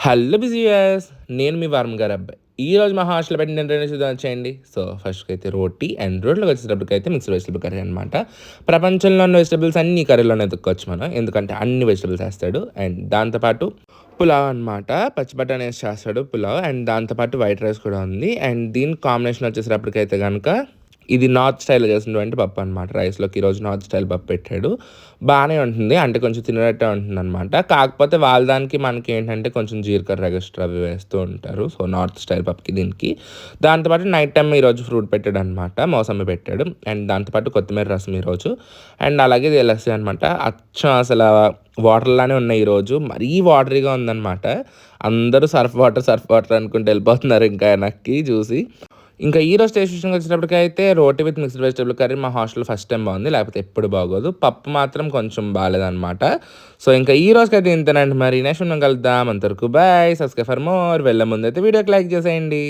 Hello బిజియస్ నేను మీ వారం గారు అబ్బాయి. ఈరోజు మా హాస్టల్లో పెట్టిన ఏంటంటే చూద్దాం వచ్చేయండి. సో ఫస్ట్‌కి అయితే రోటీ అండ్ రోటీలోకి వచ్చేటప్పటికైతే మిక్స్డ్ వెజిటబుల్ కర్రీ అనమాట. ప్రపంచంలో ఉన్న వెజిటబుల్స్ అన్నీ ఈ కర్రీలోనే ఎతుక్కోవచ్చు మనం. ఎందుకంటే అన్ని వెజిటబుల్స్ ఏస్తాడు. అండ్ దాంతో పాటు పులావ్ అనమాట. పచ్చి బఠానీస్ చేస్తాడు పులావ్. అండ్ దాంతో పాటు వైట్ రైస్ కూడా ఉంది. అండ్ దీని కాంబినేషన్ వచ్చేసేటప్పటికైతే గనక ఇది నార్త్ స్టైల్‌లో చేసినటువంటి పప్పు అనమాట. రైస్‌లోకి ఈరోజు నార్త్ స్టైల్ పప్పు పెట్టాడు. బానే ఉంటుంది. అంటే కొంచెం తినేటట్టే ఉంటుందనమాట. కాకపోతే వాళ్ళ దానికి మనకి ఏంటంటే కొంచెం జీలకర్ర ఎగస్ట్రా అవి వేస్తూ ఉంటారు. సో, నార్త్ స్టైల్ పప్పుకి దీనికి. దాంతో పాటు నైట్ టైమ్ ఈరోజు ఫ్రూట్ పెట్టాడనమాట. మోసంబి పెట్టాడు. అండ్ దాంతో పాటు కొత్తిమీర రసం ఈరోజు. అండ్ అలాగే ఇది లస్సీ అనమాట. అచ్చం అసల వాటర్‌లానే ఉన్నాయి ఈరోజు. మరీ వాటరీగా ఉందనమాట. అందరూ సర్ఫ్ వాటర్ అనుకుంటూ వెళ్ళిపోతున్నారు ఇంకా వెనక్కి చూసి. ఇంకా ఈరోజు టేస్ట్ విషయంకి వచ్చేటప్పటికైతే roti with mixed vegetable curry మా హాస్టల్‌లో ఫస్ట్ టైమ్ బాగుంది. లేకపోతే ఎప్పుడు బాగోదు. పప్పు మాత్రం కొంచెం బాలేదనమాట. సో, ఇంకా ఈ రోజుకైతే ఇంతేనండి మరి. నెక్స్ట్ మనం కలుద్దాం. అంతవరకు బాయ్. Subscribe for more. వెళ్ళే ముందైతే వీడియోకి లైక్ చేసేయండి.